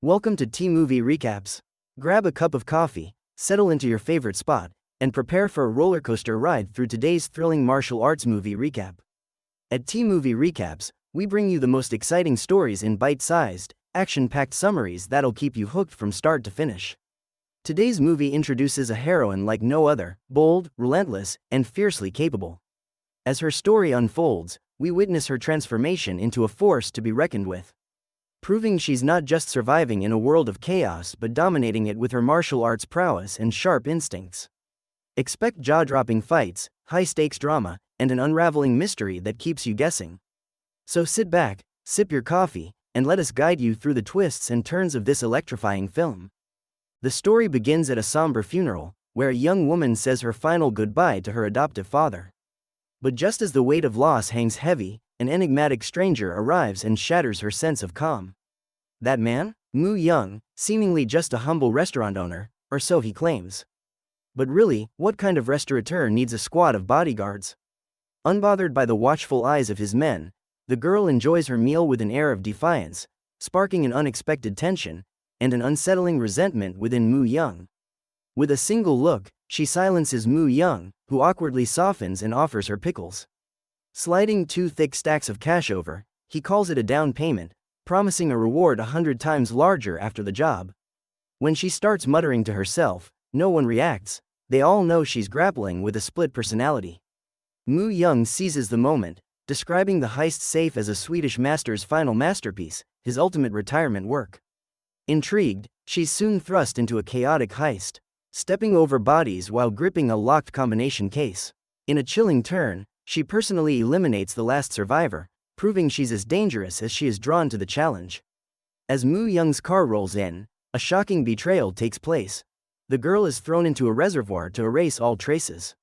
Welcome to Movie Recaps. Grab a cup of coffee, settle into your favorite spot, and prepare for a roller coaster ride through today's thrilling martial arts movie recap. At Movie Recaps, we bring you the most exciting stories in bite-sized, action-packed summaries that'll keep you hooked from start to finish. Today's movie introduces a heroine like no other, bold, relentless, and fiercely capable. As her story unfolds, we witness her transformation into a force to be reckoned with, proving she's not just surviving in a world of chaos but dominating it with her martial arts prowess and sharp instincts. Expect jaw-dropping fights, high-stakes drama, and an unraveling mystery that keeps you guessing. So sit back, sip your coffee, and let us guide you through the twists and turns of this electrifying film. The story begins at a somber funeral, where a young woman says her final goodbye to her adoptive father. But just as the weight of loss hangs heavy, an enigmatic stranger arrives and shatters her sense of calm. That man? Mu Young, seemingly just a humble restaurant owner, or so he claims. But really, what kind of restaurateur needs a squad of bodyguards? Unbothered by the watchful eyes of his men, the girl enjoys her meal with an air of defiance, sparking an unexpected tension and an unsettling resentment within Mu Young. With a single look, she silences Mu Young, who awkwardly softens and offers her pickles. Sliding 2 thick stacks of cash over, he calls it a down payment, promising a reward 100 times larger after the job. When she starts muttering to herself, no one reacts. They all know she's grappling with a split personality. Mu Young seizes the moment, describing the heist safe as a Swedish master's final masterpiece, his ultimate retirement work. Intrigued, she's soon thrust into a chaotic heist, stepping over bodies while gripping a locked combination case. In a chilling turn, she personally eliminates the last survivor, proving she's as dangerous as she is drawn to the challenge. As Mu Young's car rolls in, a shocking betrayal takes place. The girl is thrown into a reservoir to erase all traces.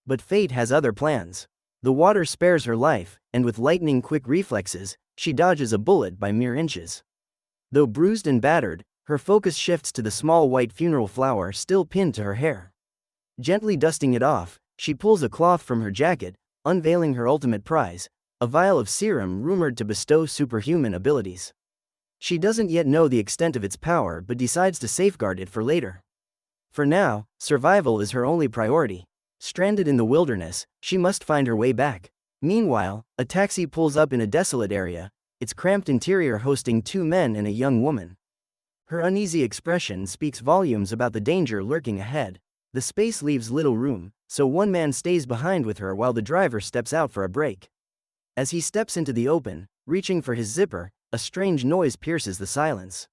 But fate has other plans. The water spares her life, and with lightning-quick reflexes, she dodges a bullet by mere inches. Though bruised and battered, her focus shifts to the small white funeral flower still pinned to her hair. Gently dusting it off, she pulls a cloth from her jacket, unveiling her ultimate prize, a vial of serum rumored to bestow superhuman abilities. She doesn't yet know the extent of its power but decides to safeguard it for later. For now, survival is her only priority. Stranded in the wilderness, she must find her way back. Meanwhile, a taxi pulls up in a desolate area, its cramped interior hosting 2 men and a young woman. Her uneasy expression speaks volumes about the danger lurking ahead. The space leaves little room, so one man stays behind with her while the driver steps out for a break. As he steps into the open, reaching for his zipper, a strange noise pierces the silence.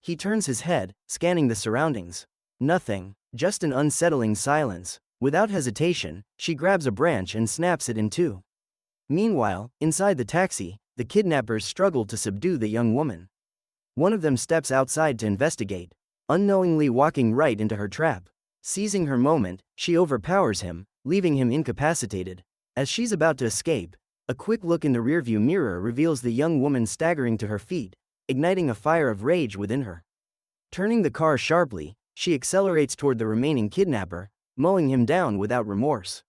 He turns his head, scanning the surroundings. Nothing, just an unsettling silence. Without hesitation, she grabs a branch and snaps it in 2. Meanwhile, inside the taxi, the kidnappers struggle to subdue the young woman. One of them steps outside to investigate, unknowingly walking right into her trap. Seizing her moment, she overpowers him, leaving him incapacitated. As she's about to escape, a quick look in the rearview mirror reveals the young woman staggering to her feet, igniting a fire of rage within her. Turning the car sharply, she accelerates toward the remaining kidnapper, mowing him down without remorse.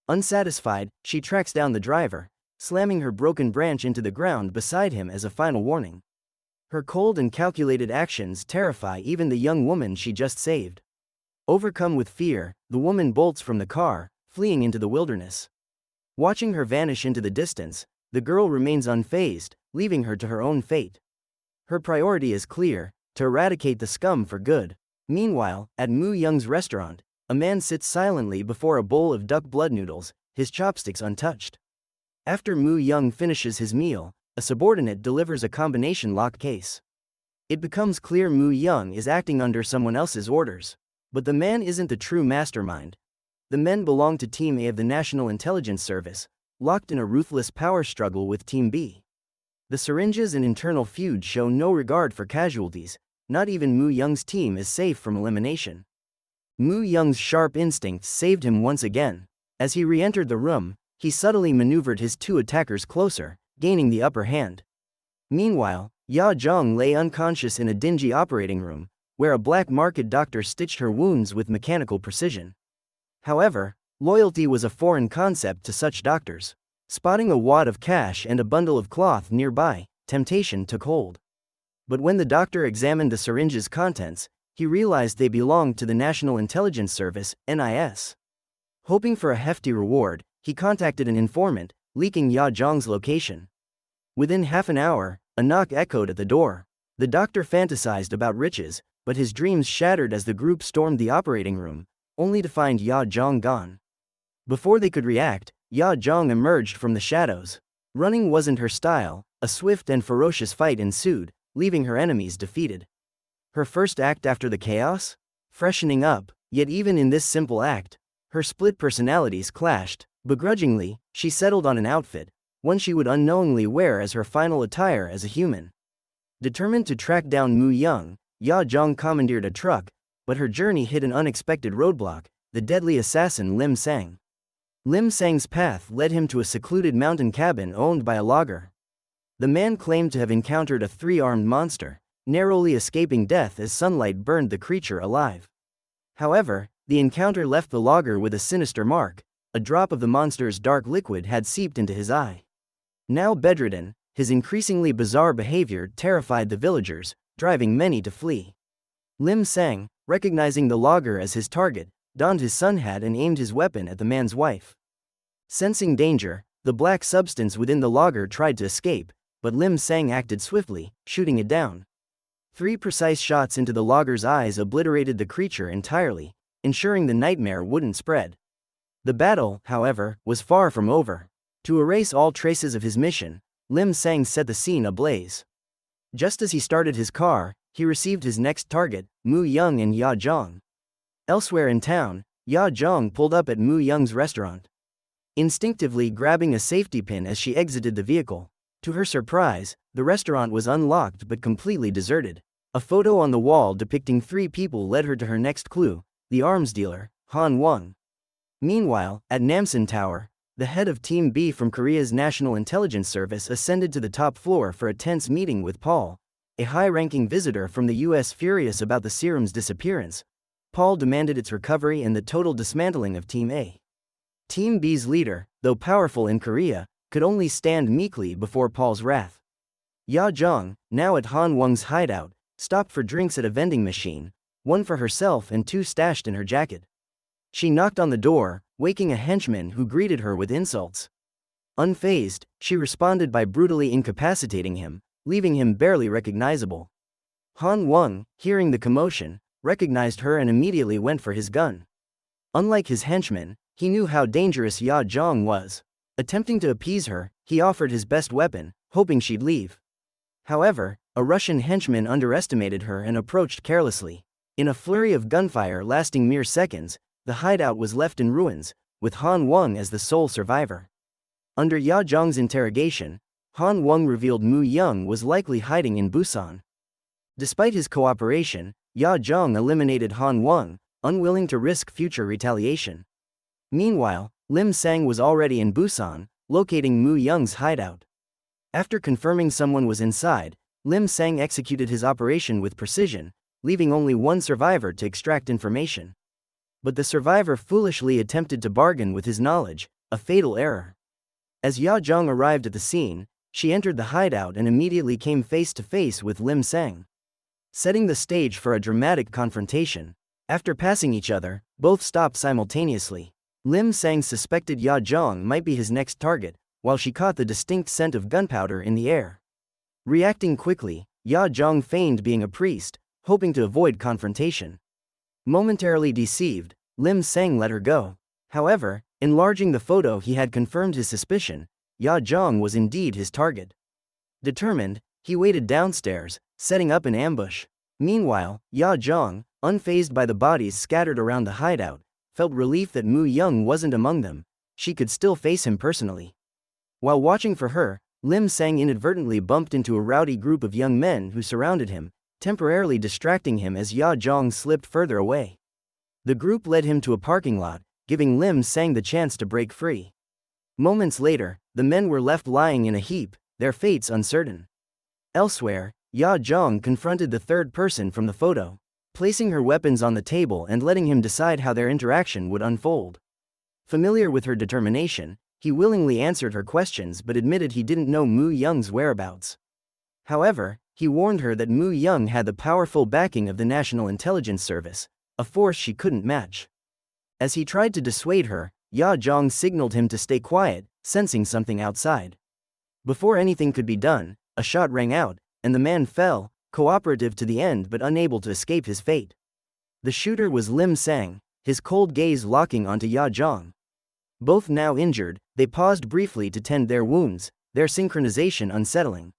Unsatisfied, she tracks down the driver, slamming her broken branch into the ground beside him as a final warning. Her cold and calculated actions terrify even the young woman she just saved. Overcome with fear, the woman bolts from the car, fleeing into the wilderness. Watching her vanish into the distance, the girl remains unfazed, leaving her to her own fate. Her priority is clear: to eradicate the scum for good. Meanwhile, at Mu Young's restaurant, a man sits silently before a bowl of duck blood noodles, his chopsticks untouched. After Mu Young finishes his meal, a subordinate delivers a combination lock case. It becomes clear Mu Young is acting under someone else's orders. But the man isn't the true mastermind. The men belong to Team A of the National Intelligence Service, locked in a ruthless power struggle with Team B. The syringes and internal feud show no regard for casualties. Not even Mu Young's team is safe from elimination. Mu Young's sharp instincts saved him once again. As he re-entered the room, he subtly maneuvered his 2 attackers closer, gaining the upper hand. Meanwhile, Ya Zhong lay unconscious in a dingy operating room, where a black market doctor stitched her wounds with mechanical precision. However, loyalty was a foreign concept to such doctors. Spotting a wad of cash and a bundle of cloth nearby, temptation took hold. But when the doctor examined the syringe's contents, he realized they belonged to the National Intelligence Service, NIS. Hoping for a hefty reward, he contacted an informant, leaking Ya Zhang's location. Within half an hour, a knock echoed at the door. The doctor fantasized about riches, but his dreams shattered as the group stormed the operating room, only to find Ya Zhang gone. Before they could react, Ya Zhang emerged from the shadows. Running wasn't her style, a swift and ferocious fight ensued, leaving her enemies defeated. Her first act after the chaos? Freshening up, yet even in this simple act, her split personalities clashed. Begrudgingly, she settled on an outfit, one she would unknowingly wear as her final attire as a human. Determined to track down Mu Young, Ya Zhang commandeered a truck, but her journey hit an unexpected roadblock, the deadly assassin Lim Sang. Lim Sang's path led him to a secluded mountain cabin owned by a logger. The man claimed to have encountered a three-armed monster, narrowly escaping death as sunlight burned the creature alive. However, the encounter left the logger with a sinister mark. A drop of the monster's dark liquid had seeped into his eye. Now bedridden, his increasingly bizarre behavior terrified the villagers, driving many to flee. Lim Sang, recognizing the logger as his target, donned his sun hat and aimed his weapon at the man's wife. Sensing danger, the black substance within the logger tried to escape, but Lim Sang acted swiftly, shooting it down. 3 precise shots into the logger's eyes obliterated the creature entirely, ensuring the nightmare wouldn't spread. The battle, however, was far from over. To erase all traces of his mission, Lim Sang set the scene ablaze. Just as he started his car, he received his next target, Mu Young and Ya Zhang. Elsewhere in town, Ya Zhang pulled up at Mu Young's restaurant. Instinctively grabbing a safety pin as she exited the vehicle. To her surprise, the restaurant was unlocked but completely deserted. A photo on the wall depicting 3 people led her to her next clue, the arms dealer, Han Wang. Meanwhile, at Namsan Tower, the head of Team B from Korea's National Intelligence Service ascended to the top floor for a tense meeting with Paul, a high-ranking visitor from the US. Furious about the serum's disappearance, Paul demanded its recovery and the total dismantling of Team A. Team B's leader, though powerful in Korea, could only stand meekly before Paul's wrath. Ya Zhang, now at Han Wang's hideout, stopped for drinks at a vending machine, 1 for herself and 2 stashed in her jacket. She knocked on the door, waking a henchman who greeted her with insults. Unfazed, she responded by brutally incapacitating him, leaving him barely recognizable. Han Wang, hearing the commotion, recognized her and immediately went for his gun. Unlike his henchman, he knew how dangerous Ya Zhang was. Attempting to appease her, he offered his best weapon, hoping she'd leave. However, a Russian henchman underestimated her and approached carelessly. In a flurry of gunfire lasting mere seconds, the hideout was left in ruins, with Han Wang as the sole survivor. Under Ya Zhang's interrogation, Han Wang revealed Mu Young was likely hiding in Busan. Despite his cooperation, Ya Zhang eliminated Han Wang, unwilling to risk future retaliation. Meanwhile, Lim Sang was already in Busan, locating Mu Young's hideout. After confirming someone was inside, Lim Sang executed his operation with precision, leaving only 1 survivor to extract information. But the survivor foolishly attempted to bargain with his knowledge, a fatal error. As Ya Zhang arrived at the scene, she entered the hideout and immediately came face to face with Lim Sang. Setting the stage for a dramatic confrontation, after passing each other, both stopped simultaneously. Lim Sang suspected Ya Zhang might be his next target, while she caught the distinct scent of gunpowder in the air. Reacting quickly, Ya Zhang feigned being a priest, hoping to avoid confrontation. Momentarily deceived, Lim Sang let her go. However, enlarging the photo he had confirmed his suspicion, Ya Zhang was indeed his target. Determined, he waited downstairs, setting up an ambush. Meanwhile, Ya Zhang, unfazed by the bodies scattered around the hideout, felt relief that Mu Young wasn't among them. She could still face him personally. While watching for her, Lim Sang inadvertently bumped into a rowdy group of young men who surrounded him, temporarily distracting him as Ya Zhang slipped further away. The group led him to a parking lot, giving Lim Sang the chance to break free. Moments later, the men were left lying in a heap, their fates uncertain. Elsewhere, Ya Zhang confronted the third person from the photo, placing her weapons on the table and letting him decide how their interaction would unfold. Familiar with her determination, he willingly answered her questions but admitted he didn't know Mu Young's whereabouts. However, He warned her that Mu Young had the powerful backing of the National Intelligence Service, a force she couldn't match. As he tried to dissuade her, Ya Zhang signaled him to stay quiet, sensing something outside. Before anything could be done, a shot rang out, and the man fell, cooperative to the end but unable to escape his fate. The shooter was Lim Sang, his cold gaze locking onto Ya Zhang. Both now injured, they paused briefly to tend their wounds, their synchronization unsettling.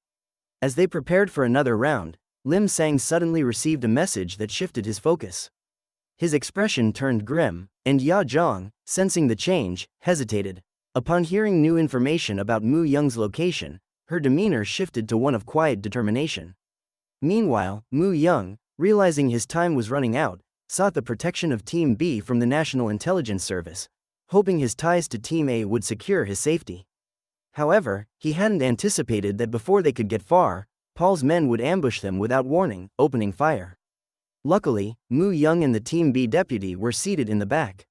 As they prepared for another round, Lim Sang suddenly received a message that shifted his focus. His expression turned grim, and Ya Zhang, sensing the change, hesitated. Upon hearing new information about Mu Young's location, her demeanor shifted to one of quiet determination. Meanwhile, Mu Young, realizing his time was running out, sought the protection of Team B from the National Intelligence Service, hoping his ties to Team A would secure his safety. However, he hadn't anticipated that before they could get far, Paul's men would ambush them without warning, opening fire. Luckily, Mu Young and the Team B deputy were seated in the back,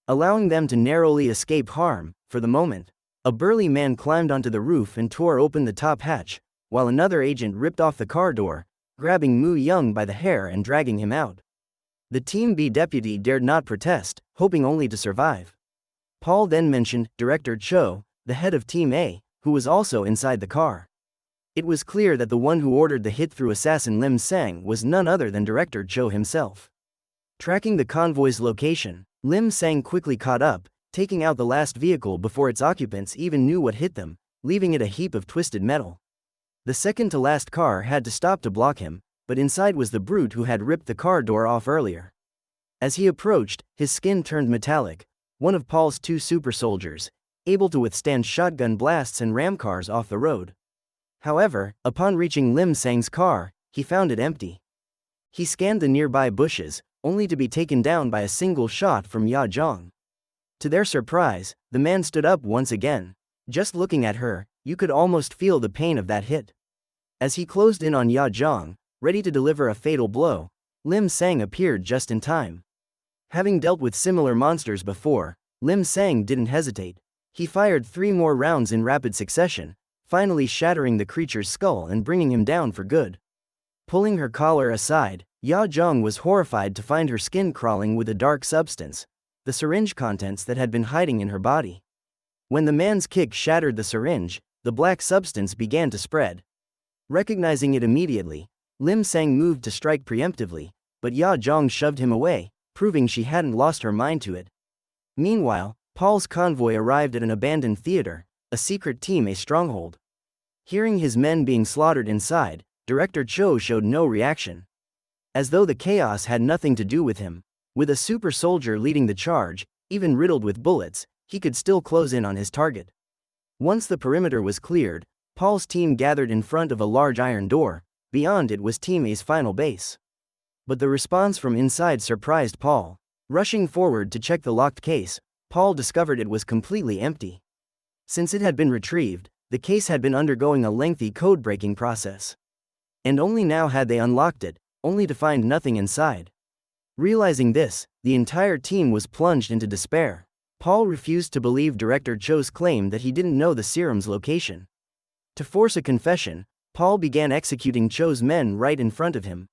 allowing them to narrowly escape harm. For the moment, a burly man climbed onto the roof and tore open the top hatch, while another agent ripped off the car door, grabbing Mu Young by the hair and dragging him out. The Team B deputy dared not protest, hoping only to survive. Paul then mentioned Director Cho, the head of Team A, who was also inside the car. It was clear that the one who ordered the hit-through assassin Lim Sang was none other than Director Cho himself. Tracking the convoy's location, Lim Sang quickly caught up, taking out the last vehicle before its occupants even knew what hit them, leaving it a heap of twisted metal. The second-to-last car had to stop to block him, but inside was the brute who had ripped the car door off earlier. As he approached, his skin turned metallic, one of Paul's two super soldiers, able to withstand shotgun blasts and ram cars off the road. However, upon reaching Lim Sang's car, he found it empty. He scanned the nearby bushes, only to be taken down by a single shot from Ya Zhang. To their surprise, the man stood up once again. Just looking at her, you could almost feel the pain of that hit. As he closed in on Ya Zhang, ready to deliver a fatal blow, Lim Sang appeared just in time. Having dealt with similar monsters before, Lim Sang didn't hesitate. He fired 3 more rounds in rapid succession, finally shattering the creature's skull and bringing him down for good. Pulling her collar aside, Ya Zhang was horrified to find her skin crawling with a dark substance, the syringe contents that had been hiding in her body. When the man's kick shattered the syringe, the black substance began to spread. Recognizing it immediately, Lim Sang moved to strike preemptively, but Ya Zhang shoved him away, proving she hadn't lost her mind to it. Meanwhile, Paul's convoy arrived at an abandoned theater, a secret Team A stronghold. Hearing his men being slaughtered inside, Director Cho showed no reaction. As though the chaos had nothing to do with him. With a super soldier leading the charge, even riddled with bullets, he could still close in on his target. Once the perimeter was cleared, Paul's team gathered in front of a large iron door. Beyond it was Team A's final base. But the response from inside surprised Paul. Rushing forward to check the locked case, Paul discovered it was completely empty. Since it had been retrieved, the case had been undergoing a lengthy code-breaking process. And only now had they unlocked it, only to find nothing inside. Realizing this, the entire team was plunged into despair. Paul refused to believe Director Cho's claim that he didn't know the serum's location. To force a confession, Paul began executing Cho's men right in front of him.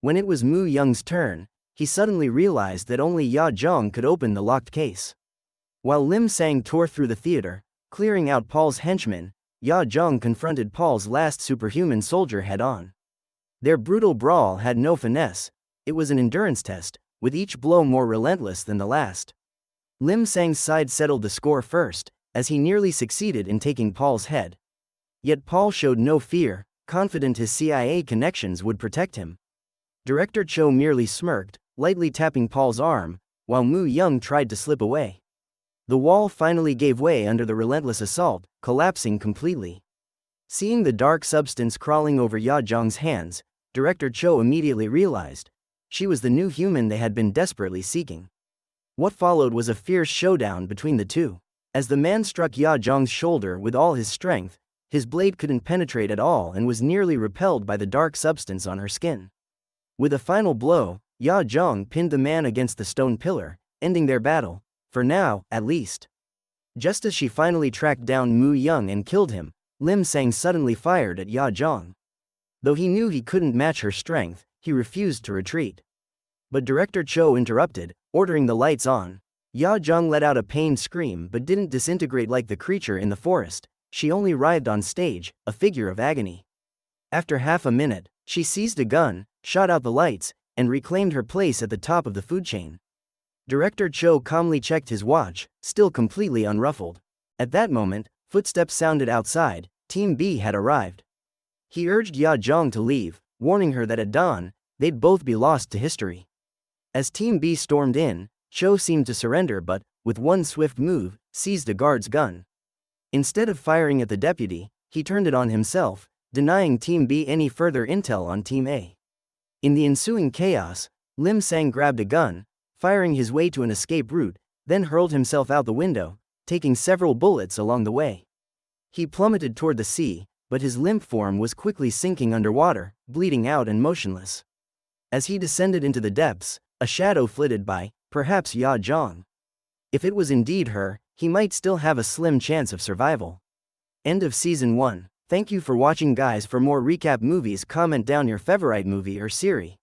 When it was Mu Young's turn, he suddenly realized that only Ya Zhang could open the locked case. While Lim Sang tore through the theater, clearing out Paul's henchmen, Ya Zhang confronted Paul's last superhuman soldier head-on. Their brutal brawl had no finesse. It was an endurance test, with each blow more relentless than the last. Lim Sang's side settled the score first, as he nearly succeeded in taking Paul's head. Yet Paul showed no fear, confident his CIA connections would protect him. Director Cho merely smirked, lightly tapping Paul's arm, while Mu Young tried to slip away. The wall finally gave way under the relentless assault, collapsing completely. Seeing the dark substance crawling over Ya Zhang's hands, Director Cho immediately realized she was the new human they had been desperately seeking. What followed was a fierce showdown between the two. As the man struck Ya Zhang's shoulder with all his strength, his blade couldn't penetrate at all and was nearly repelled by the dark substance on her skin. With a final blow, Ya Zhang pinned the man against the stone pillar, ending their battle, for now, at least. Just as she finally tracked down Mu Young and killed him, Lim Sang suddenly fired at Ya Zhang. Though he knew he couldn't match her strength, he refused to retreat. But Director Cho interrupted, ordering the lights on. Ya Jung let out a pained scream but didn't disintegrate like the creature in the forest. She only writhed on stage, a figure of agony. After half a minute, she seized a gun, shot out the lights, and reclaimed her place at the top of the food chain. Director Cho calmly checked his watch, still completely unruffled. At that moment, footsteps sounded outside. Team B had arrived. He urged Ya Jung to leave, warning her that at dawn, they'd both be lost to history. As Team B stormed in, Cho seemed to surrender but, with one swift move, seized a guard's gun. Instead of firing at the deputy, he turned it on himself, denying Team B any further intel on Team A. In the ensuing chaos, Lim Sang grabbed a gun, firing his way to an escape route, then hurled himself out the window, taking several bullets along the way. He plummeted toward the sea, but his limp form was quickly sinking underwater, bleeding out and motionless. As he descended into the depths, a shadow flitted by, perhaps Ya Jung. If it was indeed her, he might still have a slim chance of survival. End of Season 1. Thank you for watching guys. For more recap movies, comment down your favorite movie or series.